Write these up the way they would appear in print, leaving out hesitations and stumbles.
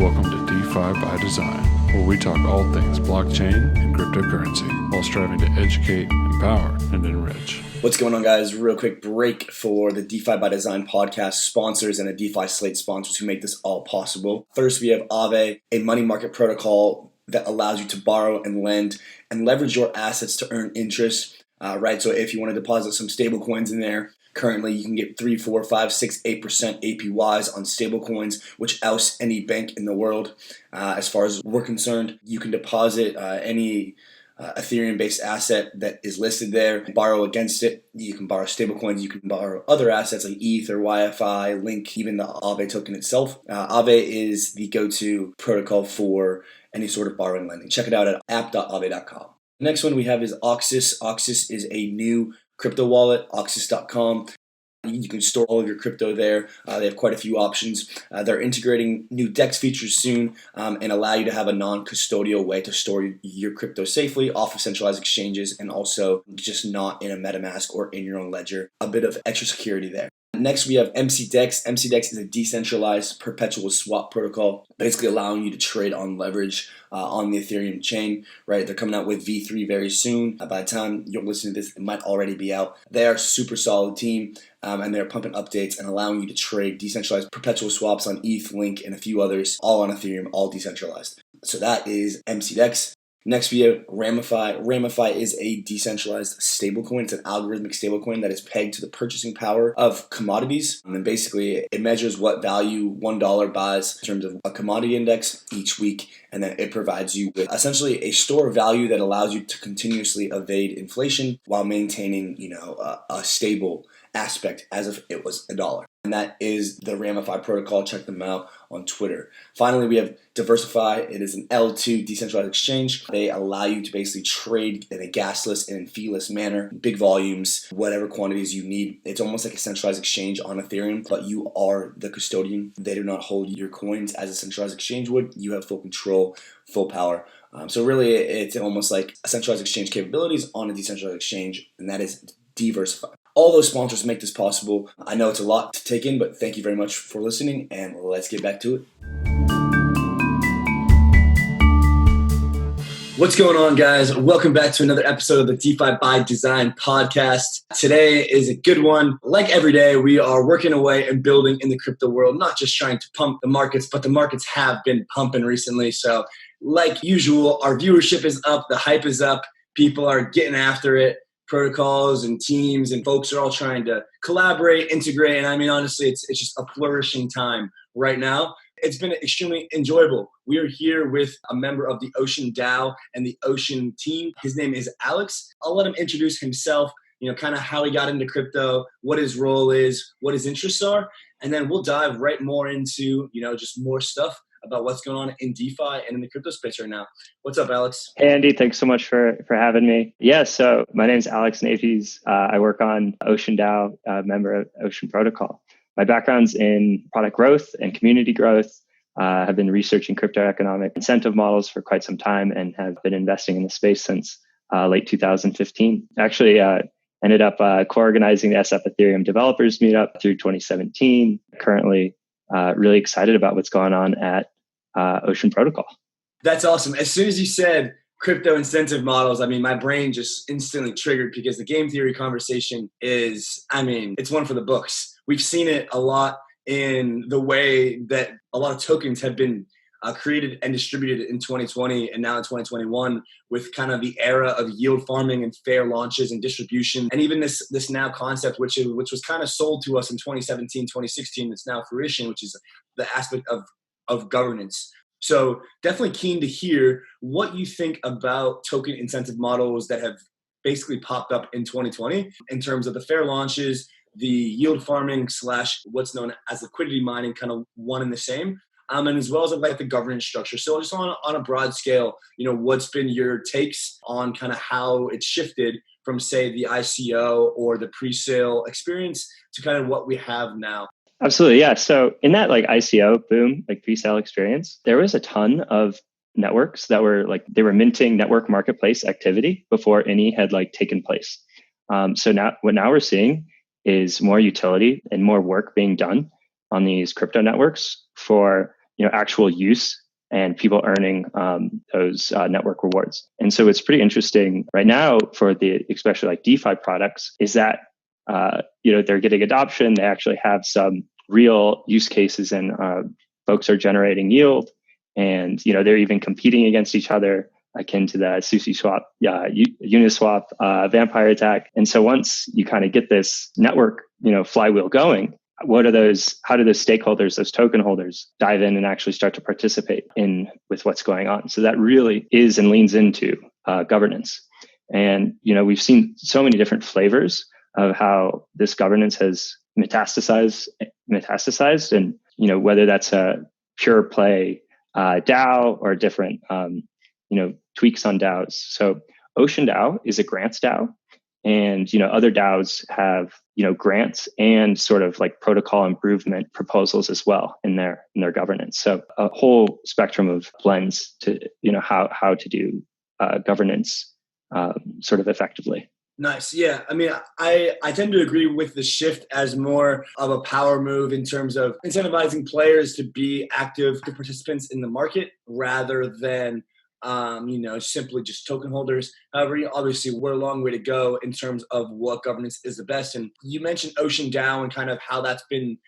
Welcome to DeFi by Design, where we talk all things blockchain and cryptocurrency while striving to educate, empower, and enrich. What's going on, guys? Real quick break for the DeFi by Design podcast sponsors and the DeFi Slate sponsors who make this all possible. First, we have 𝗷𝗍, a money market protocol that allows you to borrow and lend and leverage your assets to earn interest. So if you want to deposit some stable coins in there, currently you can get 3, 4, 5, 6, 8% APYs on stable coins, which oust any bank in the world. As far as we're concerned, you can deposit any Ethereum-based asset that is listed there, borrow against it. You can borrow stable coins. You can borrow other assets like ETH or 𝗹𝗏, Link, even the 𝗷𝗍 token itself. 𝗷𝗍 is the go-to protocol for any sort of borrowing and lending. Check it out at app.𝗷𝗍.com. The next one we have is Oxys. Oxys is a new crypto wallet, oxys.com. You can store all of your crypto there. They have quite a few options. They're integrating new DEX features soon and allow you to have a non-custodial way to store your crypto safely off of centralized exchanges and also just not in a MetaMask or in your own ledger. A bit of extra security there. Next, we have MCDEX. MCDEX is a decentralized perpetual swap protocol, basically allowing you to trade on leverage on the Ethereum chain, right? They're coming out with V3 very soon. By the time you're listening to this, it might already be out. They are a super solid team, and they're pumping updates and allowing you to trade decentralized perpetual swaps on ETH, Link, and a few others, all on Ethereum, all decentralized. So that is MCDEX. Next, we have 𝗵𝗶𝗴𝗵. 𝗵𝗶𝗴 is a decentralized stablecoin. It's an algorithmic stablecoin that is pegged to the purchasing power of commodities. And basically, it measures what value $1 buys in terms of a commodity index each week. And then it provides you with essentially a store of value that allows you to continuously evade inflation while maintaining, a stable aspect as if it was $1. And that is the 𝗵𝗶𝗴 protocol. Check them out on Twitter. Finally, we have DeFi. It is an L2 decentralized exchange. They allow you to basically trade in a gasless and feeless manner, big volumes, whatever quantities you need. It's almost like a centralized exchange on Ethereum, but you are the custodian. They do not hold your coins as a centralized exchange would. You have full control, full power. So really, it's almost like a centralized exchange capabilities on a decentralized exchange, and that is DeFi. All those sponsors make this possible. I know it's a lot to take in, but thank you very much for listening, and let's get back to it. What's going on, guys? Welcome back to another episode of the DeFi by Design podcast. Today is a good one. Like every day, we are working away and building in the crypto world, not just trying to pump the markets, but the markets have been pumping recently. So like usual, our viewership is up, the hype is up, people are getting after it. Protocols and teams and folks are all trying to collaborate, integrate, and I mean, honestly, it's just a flourishing time right now. It's been extremely enjoyable. We are here with a member of the Ocean DAO and the Ocean team. His name is Alex. I'll let him introduce himself, kind of how he got into crypto, what his role is, what his interests are, and then we'll dive right more into, just more stuff about what's going on in DeFi and in the crypto space right now. What's up, Alex? Hey, Andy. Thanks so much for having me. Yeah, so my name is Alex 𝗵𝗶𝗶𝗵. I work on Ocean DAO, member of Ocean Protocol. My background's in product growth and community growth. I've been researching crypto economic incentive models for quite some time and have been investing in the space since late 2015. Actually, ended up co-organizing the SF Ethereum Developers Meetup through 2017. Currently, really excited about what's going on at Ocean Protocol. That's awesome. As soon as you said crypto incentive models, my brain just instantly triggered because the game theory conversation is, it's one for the books. We've seen it a lot in the way that a lot of tokens have been created and distributed in 2020 and now in 2021 with kind of the era of yield farming and fair launches and distribution. And even this now concept, which was kind of sold to us in 2017, 2016, it's now fruition, which is the aspect of governance. So definitely keen to hear what you think about token incentive models that have basically popped up in 2020 in terms of the fair launches, the yield farming / what's known as liquidity mining, kind of one and the same. And as well as like the governance structure. So just on a broad scale, what's been your takes on kind of how it's shifted from, say, the ICO or the pre-sale experience to kind of what we have now? Absolutely, yeah. So in that ICO boom, pre-sale experience, there was a ton of networks that were they were minting network marketplace activity before any had taken place. So now what we're seeing is more utility and more work being done on these crypto networks for actual use and people earning those network rewards. And so it's pretty interesting right now for the, especially like DeFi products, is that they're getting adoption. They actually have some real use cases, and folks are generating yield, and they're even competing against each other, akin to the SushiSwap, Uniswap vampire attack. And so once you kind of get this network, flywheel going, how do those stakeholders, those token holders, dive in and actually start to participate in with what's going on? So that really is and leans into governance. And we've seen so many different flavors of how this governance has metastasized, and whether that's a pure play DAO or different tweaks on DAOs. So OceanDAO is a grants DAO. And, other DAOs have, grants and sort of like protocol improvement proposals as well in their governance. So a whole spectrum of blends to, how to do governance sort of effectively. Nice. Yeah. I mean, I tend to agree with the shift as more of a power move in terms of incentivizing players to be active participants in the market rather than simply just token holders. However, obviously we're a long way to go in terms of what governance is the best. And you mentioned OceanDAO and kind of how that's been,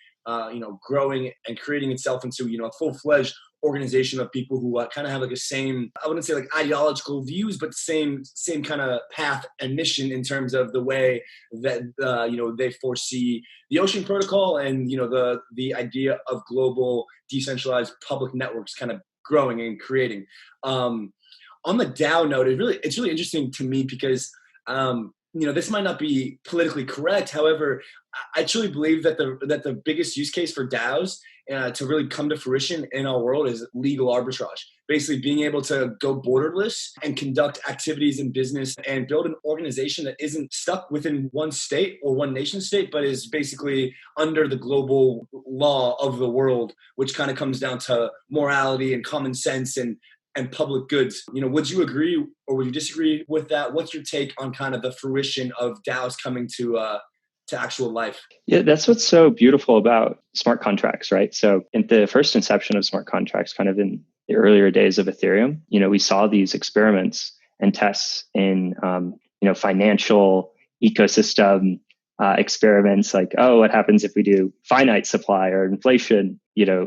growing and creating itself into, a full-fledged organization of people who kind of have like the same, I wouldn't say like ideological views, but same kind of path and mission in terms of the way that, they foresee the Ocean Protocol and, the idea of global decentralized public networks kind of growing and creating. On the DAO note, it's really interesting to me because, this might not be politically correct. However, I truly believe that the biggest use case for DAOs to really come to fruition in our world is legal arbitrage. Basically being able to go borderless and conduct activities in business and build an organization that isn't stuck within one state or one nation state, but is basically under the global law of the world, which kind of comes down to morality and common sense and public goods. Would you agree or would you disagree with that? What's your take on kind of the fruition of DAOs coming to actual life? Yeah, that's what's so beautiful about smart contracts, right? So in the first inception of smart contracts, kind of in the earlier days of Ethereum, we saw these experiments and tests in, financial ecosystem experiments like, what happens if we do finite supply or inflation,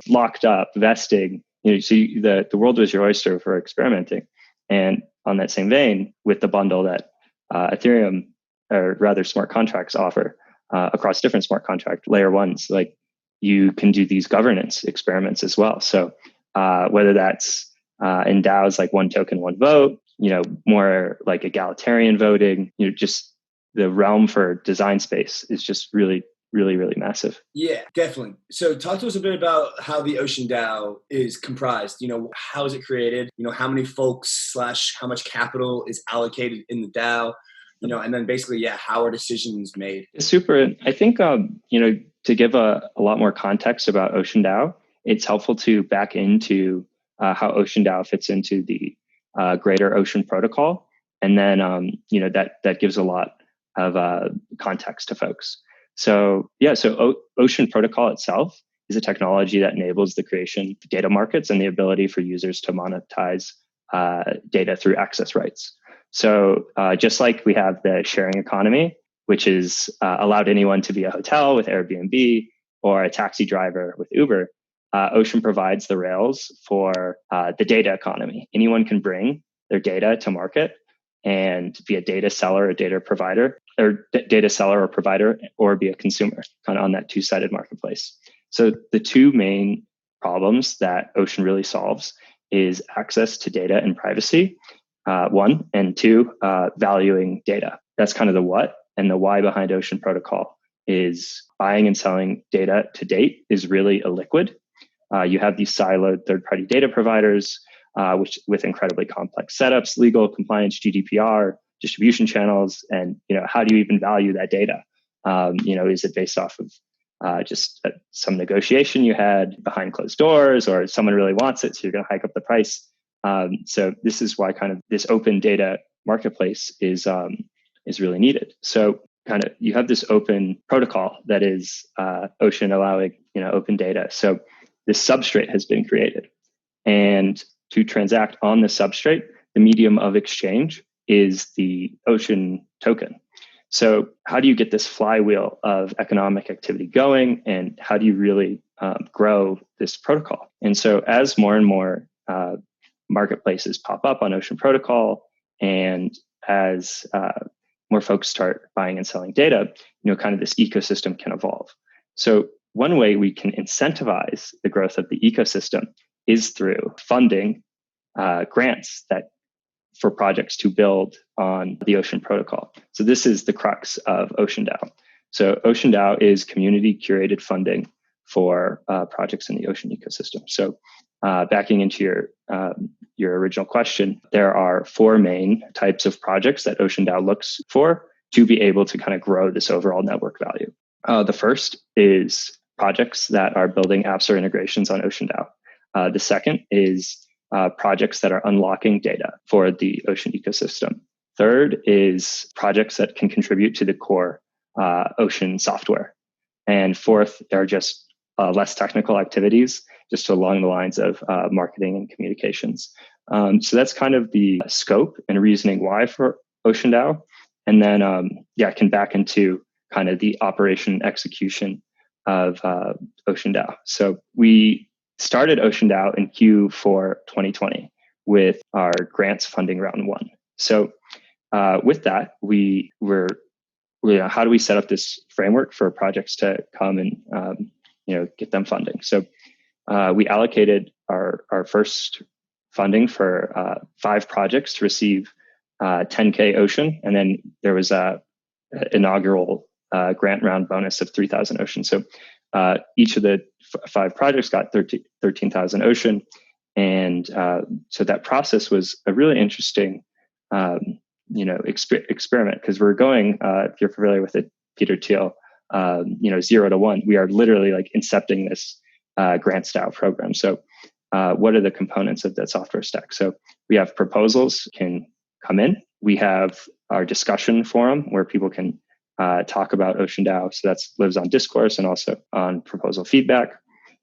locked up, vesting. So the world was your oyster for experimenting. And on that same vein, with the bundle that Ethereum, or rather smart contracts, offer across different smart contract layer ones, like you can do these governance experiments as well. So whether that's in DAOs like one token, one vote, more like egalitarian voting, just the realm for design space is just really, really, really massive. Yeah, definitely. So talk to us a bit about how the OceanDAO is comprised. How is it created? How many folks / how much capital is allocated in the DAO? And then basically, how are decisions made? Super. I think, to give a lot more context about OceanDAO, it's helpful to back into how OceanDAO fits into the greater Ocean Protocol. And then, that gives a lot of context to folks. So Ocean Protocol itself is a technology that enables the creation of data markets and the ability for users to monetize data through access rights. So just like we have the sharing economy, which is allowed anyone to be a hotel with Airbnb or a taxi driver with Uber, Ocean provides the rails for the data economy. Anyone can bring their data to market and be a data seller, a data provider, or data seller or provider, or be a consumer kind of on that two-sided marketplace. So the two main problems that Ocean really solves is access to data and privacy, one, and two, valuing data. That's kind of the what, and the why behind Ocean Protocol is buying and selling data to date is really illiquid. You have these siloed third-party data providers, which with incredibly complex setups, legal, compliance, GDPR, distribution channels, and how do you even value that data? Is it based off of just some negotiation you had behind closed doors, or someone really wants it, so you're going to hike up the price? So this is why kind of this open data marketplace is really needed. So kind of you have this open protocol that is Ocean allowing open data. So this substrate has been created. And to transact on the substrate, the medium of exchange is the Ocean token. So how do you get this flywheel of economic activity going, and how do you really grow this protocol? And so as more and more marketplaces pop up on Ocean Protocol, and as more folks start buying and selling data, kind of this ecosystem can evolve. So one way we can incentivize the growth of the ecosystem is through funding grants for projects to build on the Ocean Protocol. So this is the crux of OceanDAO. So OceanDAO is community curated funding for projects in the Ocean ecosystem. So backing into your original question, there are 4 main types of projects that OceanDAO looks for to be able to kind of grow this overall network value. The first is projects that are building apps or integrations on OceanDAO. The second is projects that are unlocking data for the Ocean ecosystem. Third is projects that can contribute to the core Ocean software. And fourth, there are just less technical activities, just along the lines of marketing and communications. So that's kind of the scope and reasoning why for OceanDAO. And then, I can back into kind of the operation execution of OceanDAO. So we started OceanDAO in Q4 2020 with our grants funding round 1. So with that, how do we set up this framework for projects to come and get them funding? So we allocated our first funding for 5 projects to receive 10K Ocean, and then there was a inaugural grant round bonus of 3,000 Ocean. So each of the 5 projects got 13,000 Ocean. And so that process was a really interesting, experiment, because we're going, if you're familiar with it, Peter Thiel, 0 to 1, we are literally like incepting this grant style program. So what are the components of that software stack? So we have proposals can come in. We have our discussion forum where people can talk about OceanDAO. So that lives on discourse and also on proposal feedback.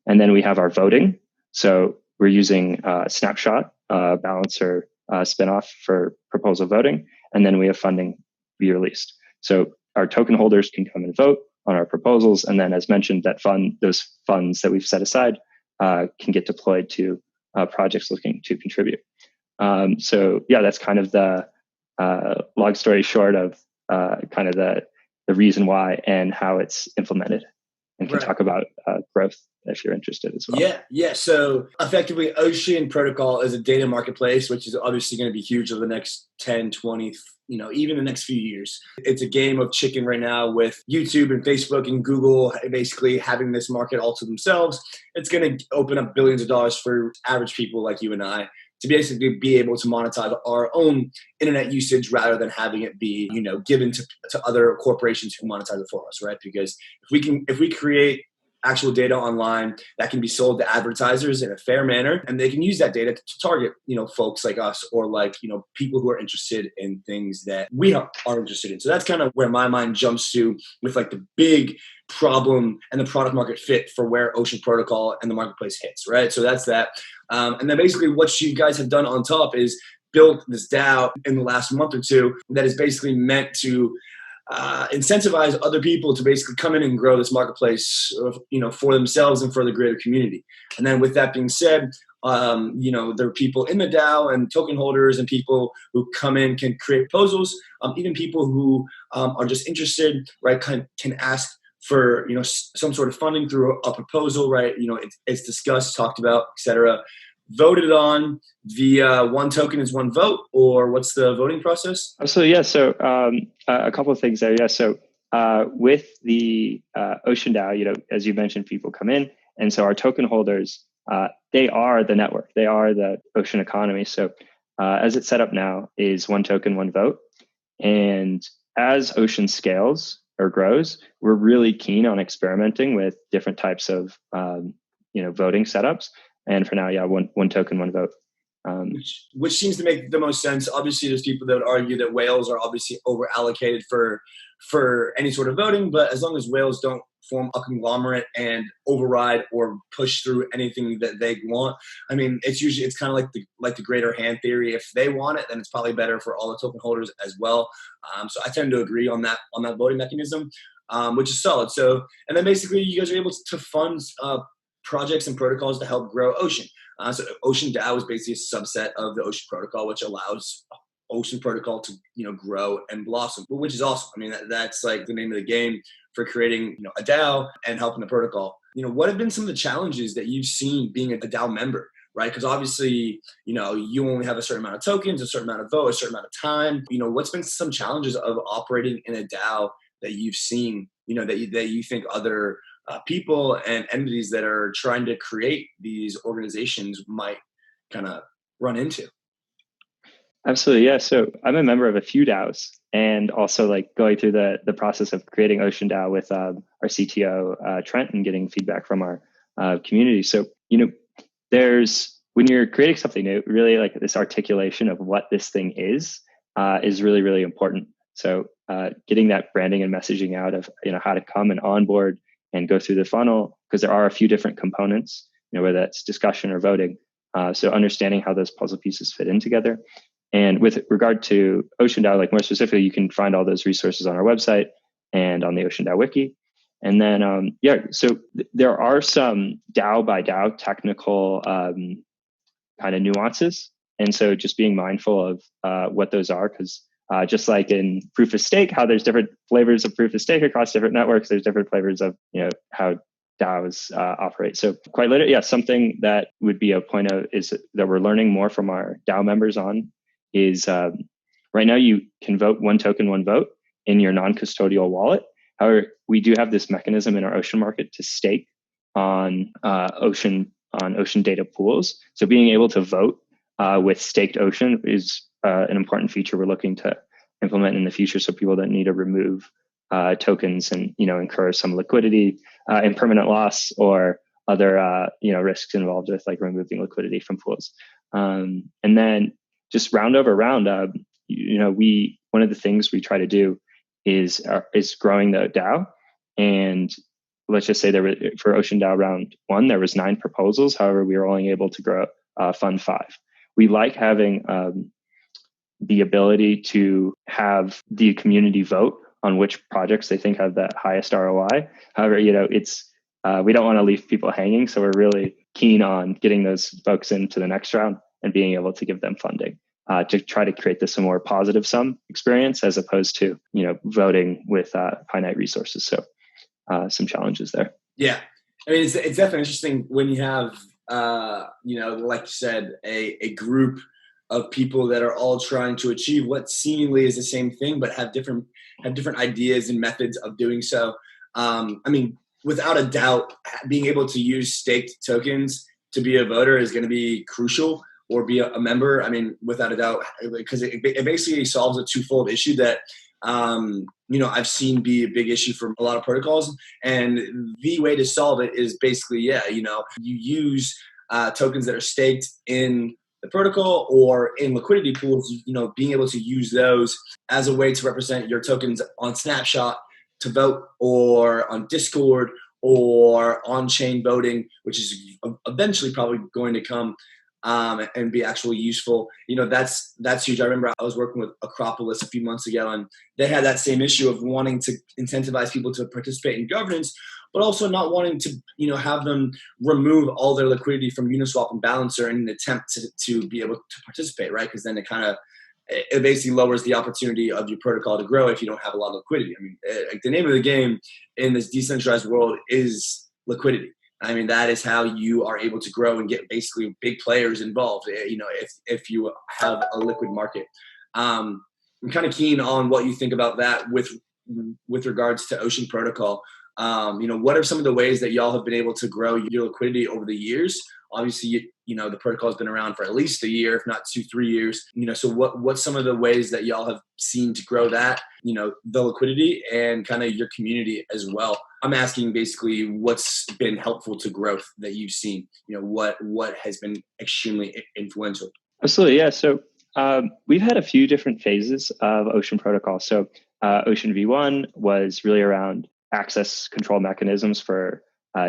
And then we have our voting. So we're using Snapshot, Balancer spinoff for proposal voting. And then we have funding be released. So our token holders can come and vote on our proposals. And then as mentioned, those funds that we've set aside can get deployed to projects looking to contribute. That's kind of the long story short of kind of the reason why and how it's implemented, and can talk about growth if you're interested as well. Yeah. So effectively, Ocean Protocol is a data marketplace, which is obviously going to be huge over the next 10, 20, even the next few years. It's a game of chicken right now with YouTube and Facebook and Google basically having this market all to themselves. It's going to open up billions of dollars for average people like you and I to basically be able to monetize our own internet usage rather than having it be, given to other corporations who monetize it for us, right? Because if we create actual data online that can be sold to advertisers in a fair manner, and they can use that data to target, folks like us, or like, people who are interested in things that we are interested in. So that's kind of where my mind jumps to with like the big problem and the product market fit for where Ocean Protocol and the marketplace hits, right? So that's that. And then basically what you guys have done on top is built this DAO in the last month or two that is basically meant to incentivize other people to basically come in and grow this marketplace, for themselves and for the greater community. And then with that being said, there are people in the DAO and token holders and people who come in can create proposals. Even people who are just interested, right, can ask for some sort of funding through a proposal, right? It's discussed, talked about, etc. Voted on via one token is one vote, or what's the voting process? So a couple of things there. Yeah, so with the OceanDAO, as you mentioned, people come in, and so our token holders, they are the network, they are the Ocean economy. So as it's set up now is one token, one vote, and as Ocean scales or grows, we're really keen on experimenting with different types of voting setups. And for now, one token, one vote. Which seems to make the most sense. Obviously, there's people that would argue that whales are obviously over allocated for any sort of voting, but as long as whales don't form a conglomerate and override or push through anything that they want. I mean, it's kind of like the greater hand theory. If they want it, then it's probably better for all the token holders as well. So I tend to agree on that voting mechanism, which is solid. So, and then basically you guys are able to fund projects and protocols to help grow Ocean. So Ocean DAO is basically a subset of the Ocean protocol, which allows Ocean protocol to grow and blossom, which is awesome. I mean, that's like the name of the game for creating a DAO and helping the protocol. What have been some of the challenges that you've seen being a DAO member, right? Because obviously you only have a certain amount of tokens, a certain amount of vote, a certain amount of time. What's been some challenges of operating in a DAO that you've seen, that you think other people and entities that are trying to create these organizations might kind of run into? Absolutely, yeah. So I'm a member of a few DAOs, and also like going through the process of creating Ocean DAO with our CTO Trent, and getting feedback from our community. So there's, when you're creating something new, really like this articulation of what this thing is really, really important. So getting that branding and messaging out of how to come and onboard and go through the funnel, because there are a few different components, whether that's discussion or voting. So understanding how those puzzle pieces fit in together. And with regard to Ocean DAO, like more specifically, you can find all those resources on our website and on the Ocean DAO wiki. And then, so there are some DAO by DAO technical kind of nuances. And so just being mindful of what those are, because just like in proof of stake, how there's different flavors of proof of stake across different networks, there's different flavors of how DAOs operate. So quite literally, something that would be a point of is that we're learning more from our DAO members on is right now you can vote one token, one vote in your non-custodial wallet. However, we do have this mechanism in our Ocean market to stake on Ocean data pools. So being able to vote with staked Ocean is an important feature we're looking to implement in the future, so people don't need to remove tokens and incur some liquidity and permanent loss or other risks involved with like removing liquidity from pools. And then just round over round, one of the things we try to do is growing the DAO. And let's just say for Ocean DAO round 1, there was 9 proposals. However, we were only able to grow fund 5. We like having the ability to have the community vote on which projects they think have the highest ROI. However, it's we don't want to leave people hanging, so we're really keen on getting those folks into the next round and being able to give them funding to try to create this a more positive sum experience, as opposed to voting with finite resources. So some challenges there. Yeah, I mean it's definitely interesting when you have like you said, a group of people that are all trying to achieve what seemingly is the same thing, but have different ideas and methods of doing so. I mean, without a doubt, being able to use staked tokens to be a voter is going to be crucial, or be a member. I mean, without a doubt, because it basically solves a twofold issue that I've seen be a big issue for a lot of protocols. And the way to solve it is basically, you use tokens that are staked in the protocol or in liquidity pools, being able to use those as a way to represent your tokens on Snapshot to vote, or on Discord, or on-chain voting, which is eventually probably going to come and be actually useful. That's huge. I remember I was working with 𝗵𝗶𝗵𝗵 a few months ago, and they had that same issue of wanting to incentivize people to participate in governance, but also not wanting to, have them remove all their liquidity from Uniswap and Balancer in an attempt to be able to participate, right? Because then it basically lowers the opportunity of your protocol to grow if you don't have a lot of liquidity. I mean, the name of the game in this decentralized world is liquidity. I mean, that is how you are able to grow and get basically big players involved, if you have a liquid market. I'm kind of keen on what you think about that with regards to Ocean Protocol. What are some of the ways that y'all have been able to grow your liquidity over the years? Obviously, the protocol has been around for at least a year, if not 2-3 years. So what's some of the ways that y'all have seen to grow that, the liquidity and kind of your community as well? I'm asking basically what's been helpful to growth that you've seen, what has been extremely influential? Absolutely, yeah. So we've had a few different phases of Ocean Protocol. So Ocean V1 was really around access control mechanisms for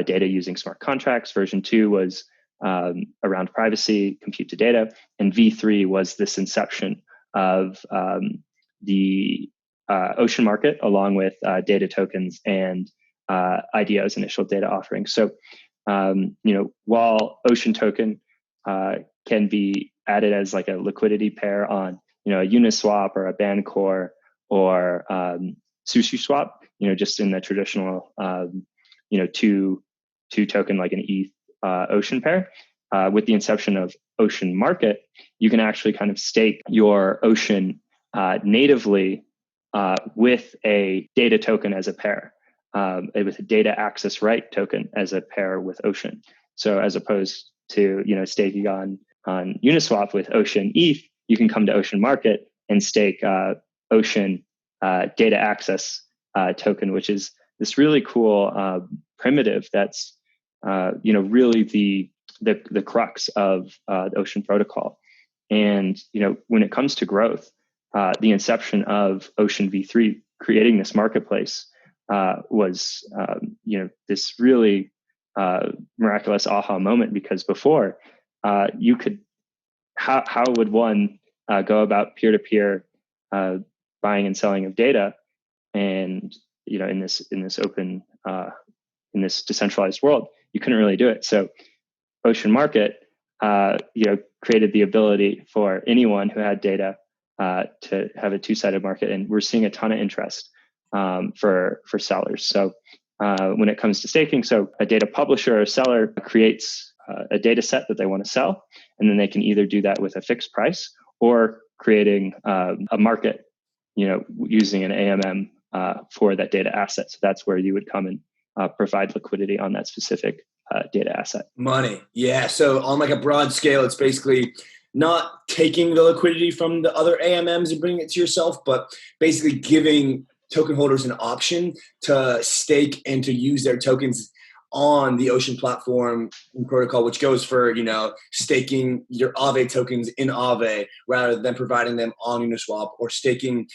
data using smart contracts. Version 2 was around privacy, compute to data. And V3 was this inception of the ocean market, along with data tokens and IDO's initial data offerings. So, while Ocean token can be added as like a liquidity pair on, a Uniswap or a Bancor or SushiSwap, just in the traditional, two token like an ETH Ocean pair. With the inception of Ocean Market, you can actually kind of stake your Ocean natively with a data token as a pair, with a data access right token as a pair with Ocean. So as opposed to staking on Uniswap with Ocean ETH, you can come to Ocean Market and stake Ocean data access token, which is this really cool primitive that's really the crux of the Ocean protocol. And when it comes to growth, the inception of Ocean V3 creating this marketplace was this really miraculous aha moment, because before you could how would one go about peer-to-peer buying and selling of data, and in this open in this decentralized world, you couldn't really do it. So Ocean Market created the ability for anyone who had data to have a two-sided market, and we're seeing a ton of interest for sellers. So when it comes to staking, so a data publisher or seller creates a data set that they want to sell, and then they can either do that with a fixed price or creating a market, using an AMM for that data asset. So that's where you would come and provide liquidity on that specific data asset. Money. Yeah. So on like a broad scale, it's basically not taking the liquidity from the other AMMs and bringing it to yourself, but basically giving token holders an option to stake and to use their tokens on the Ocean platform and protocol, which goes for, staking your Aave tokens in Aave rather than providing them on Uniswap, or staking,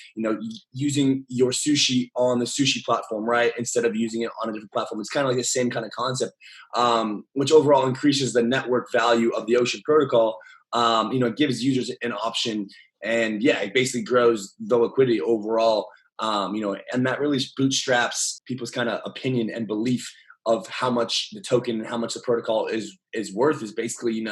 using your Sushi on the Sushi platform, right? Instead of using it on a different platform. It's kind of like the same kind of concept, which overall increases the network value of the Ocean protocol. It gives users an option, and it basically grows the liquidity overall. And that really bootstraps people's kind of opinion and belief of how much the token and how much the protocol is worth. Is basically,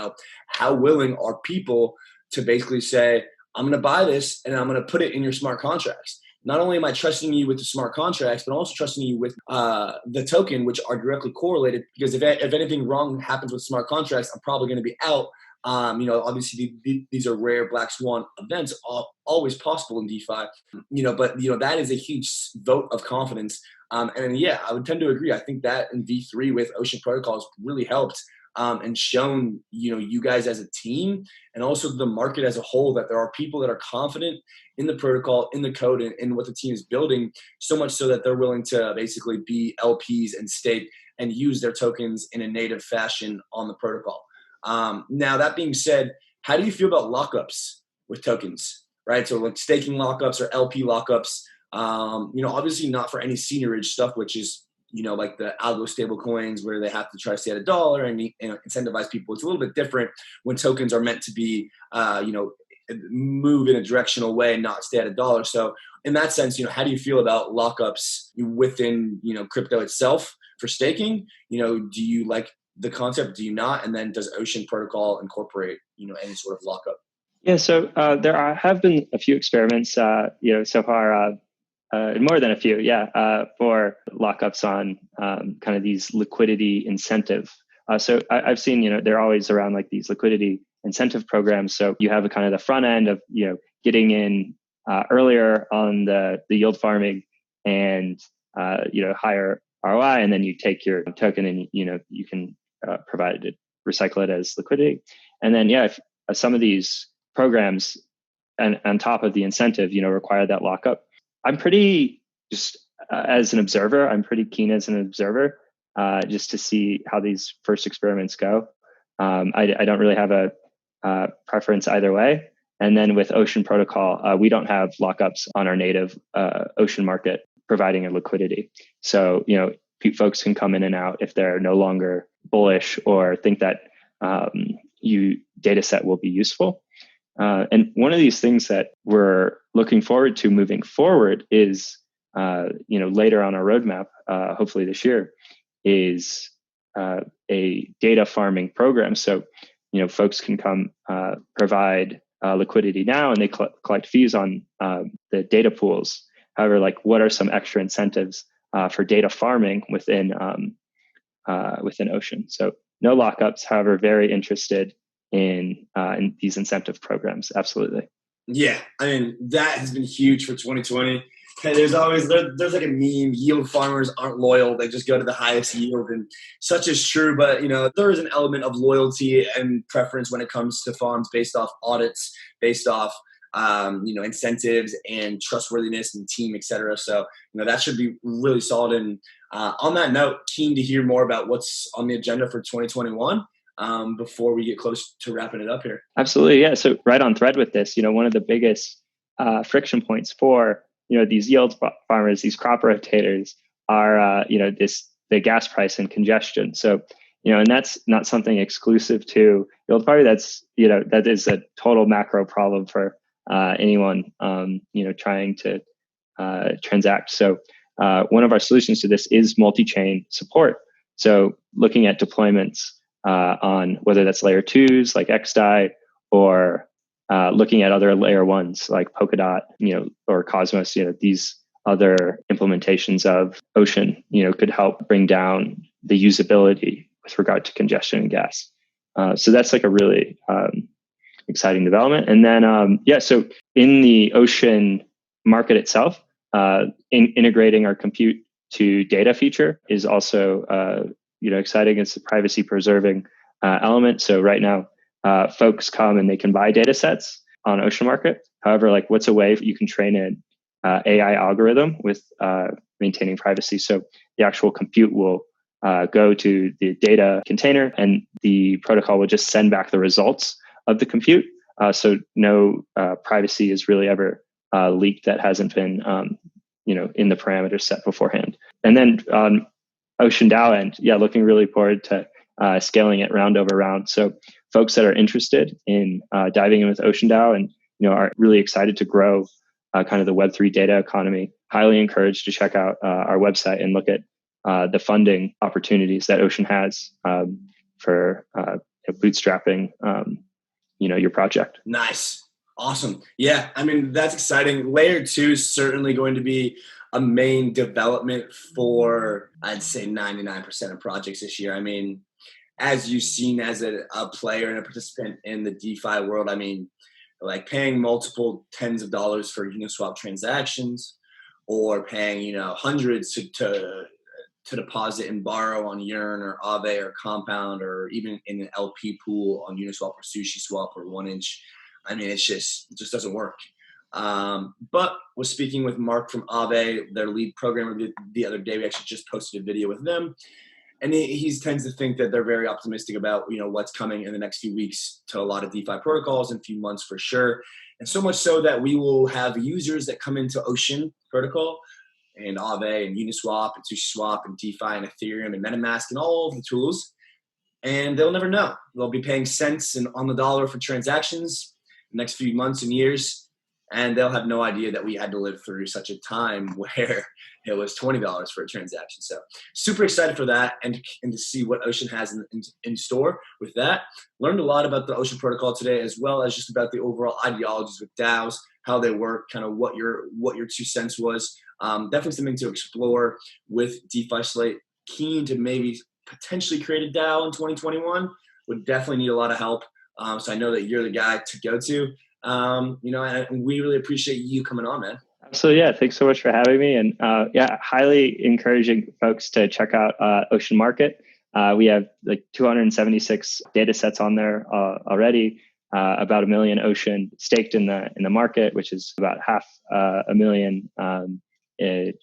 how willing are people to basically say, I'm going to buy this and I'm going to put it in your smart contracts. Not only am I trusting you with the smart contracts, but also trusting you with the token, which are directly correlated, because if anything wrong happens with smart contracts, I'm probably going to be out. Obviously these are rare black swan events, always possible in DeFi, but that is a huge vote of confidence. I would tend to agree. I think that in V3 with Ocean Protocol has really helped and shown, you guys as a team and also the market as a whole, that there are people that are confident in the protocol, in the code, and what the team is building, so much so that they're willing to basically be LPs and stake and use their tokens in a native fashion on the protocol. Now, that being said, how do you feel about lockups with tokens, right? So like staking lockups or LP lockups, obviously not for any seigniorage stuff, which is, like the algo stable coins where they have to try to stay at $1 and incentivize people. It's a little bit different when tokens are meant to be, move in a directional way, not stay at $1. So in that sense, how do you feel about lockups within, crypto itself for staking? Do you like the concept? Do you not? And then does Ocean Protocol incorporate, any sort of lockup? Yeah, so there have been a few experiments, so far, more than a few, for lockups on kind of these liquidity incentive. So I've seen, they're always around like these liquidity incentive programs. So you have a kind of the front end of, getting in earlier on the yield farming and, higher ROI, and then you take your token and, you can provide it, recycle it as liquidity. And then, if some of these programs and on top of the incentive, require that lockup, I'm pretty just as an observer, I'm pretty keen as an observer just to see how these first experiments go. I don't really have a preference either way. And then with Ocean Protocol, we don't have lockups on our native Ocean Market providing a liquidity. So, folks can come in and out if they're no longer bullish or think that data set will be useful. And one of these things that we're looking forward to moving forward is, later on our roadmap, hopefully this year, is a data farming program. So, folks can come provide liquidity now, and they collect fees on the data pools. However, what are some extra incentives for data farming within Ocean? So no lockups. However, very interested in these incentive programs. Absolutely. Yeah, I mean, that has been huge for 2020. There's always there's like a meme: yield farmers aren't loyal; they just go to the highest yield, and such is true. But there is an element of loyalty and preference when it comes to farms based off audits, based off incentives and trustworthiness and team, etc. So that should be really solid. And on that note, keen to hear more about what's on the agenda for 2021. Before we get close to wrapping it up here. Absolutely, yeah. So right on thread with this, one of the biggest friction points for these yield farmers, these crop rotators, are the gas price and congestion. So and that's not something exclusive to yield farming. That's that is a total macro problem for anyone trying to transact. So one of our solutions to this is multi-chain support. So looking at deployments on whether that's layer 2s like XDAI, or looking at other layer 1s like Polkadot, or Cosmos, these other implementations of Ocean, could help bring down the usability with regard to congestion and gas. So that's a really exciting development. And then, so in the Ocean market itself, integrating our compute to data feature is also exciting. It's a privacy preserving element. So right now, folks come and they can buy data sets on Ocean Market. However, what's a way you can train an AI algorithm with maintaining privacy? So the actual compute will go to the data container, and the protocol will just send back the results of the compute. So no privacy is really ever leaked that hasn't been in the parameters set beforehand. And then on Ocean DAO end, looking really forward to scaling it round over round. So folks that are interested in diving in with Ocean DAO and are really excited to grow kind of the Web3 data economy, highly encouraged to check out our website and look at the funding opportunities that Ocean has for bootstrapping your project. Nice. Awesome. Yeah, I mean, that's exciting. Layer 2 is certainly going to be a main development for, I'd say, 99% of projects this year. I mean, as you've seen as a player and a participant in the DeFi world, I mean, paying multiple tens of dollars for Uniswap transactions, or paying, hundreds to deposit and borrow on Yearn or Aave or Compound, or even in an LP pool on Uniswap or SushiSwap or 1inch. I mean, it just doesn't work. But was speaking with Mark from Aave, their lead programmer, the other day. We actually just posted a video with them, and he tends to think that they're very optimistic about what's coming in the next few weeks to a lot of DeFi protocols, in a few months for sure, and so much so that we will have users that come into Ocean protocol and Aave and Uniswap and SushiSwap and DeFi and Ethereum and MetaMask and all of the tools, and they'll never know. They'll be paying cents and on the dollar for transactions the next few months and years, and they'll have no idea that we had to live through such a time where it was $20 for a transaction. So super excited for that, and to see what Ocean has in store with that. Learned a lot about the Ocean protocol today, as well as just about the overall ideologies with DAOs, how they work, kind of what your 2 cents was. Definitely something to explore with DeFi Slate. Keen to maybe potentially create a DAO in 2021. Would definitely need a lot of help. So I know that you're the guy to go to. And we really appreciate you coming on, man. Absolutely, yeah. Thanks so much for having me. And highly encouraging folks to check out Ocean Market. We have 276 data sets on there already. About 1 million Ocean staked in the market, which is about $500,000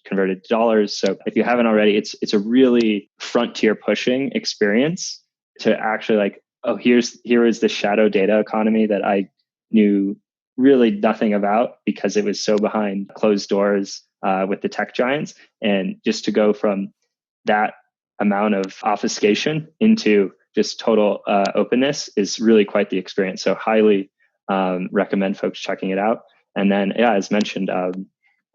converted to dollars. So if you haven't already, it's a really frontier pushing experience to actually here is the shadow data economy that I knew really nothing about because it was so behind closed doors with the tech giants. And just to go from that amount of obfuscation into just total openness is really quite the experience. So highly recommend folks checking it out. And then, yeah, as mentioned,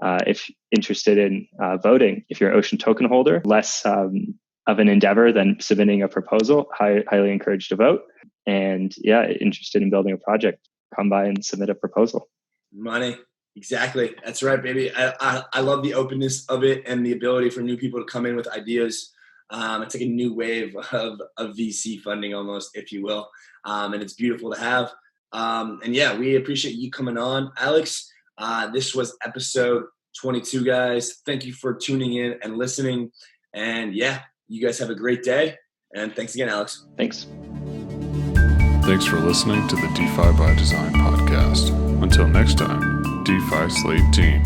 if interested in voting, if you're an Ocean token holder, less of an endeavor than submitting a proposal, highly encouraged to vote. And yeah, interested in building a project, come by and submit a proposal. Money. Exactly. That's right, baby. I love the openness of it and the ability for new people to come in with ideas. It's like a new wave of VC funding almost, if you will. And it's beautiful to have. And yeah, we appreciate you coming on, Alex. This was episode 22, guys. Thank you for tuning in and listening. And yeah, you guys have a great day. And thanks again, Alex. Thanks. Thanks for listening to the DeFi by Design podcast. Until next time, DeFi Slate Team.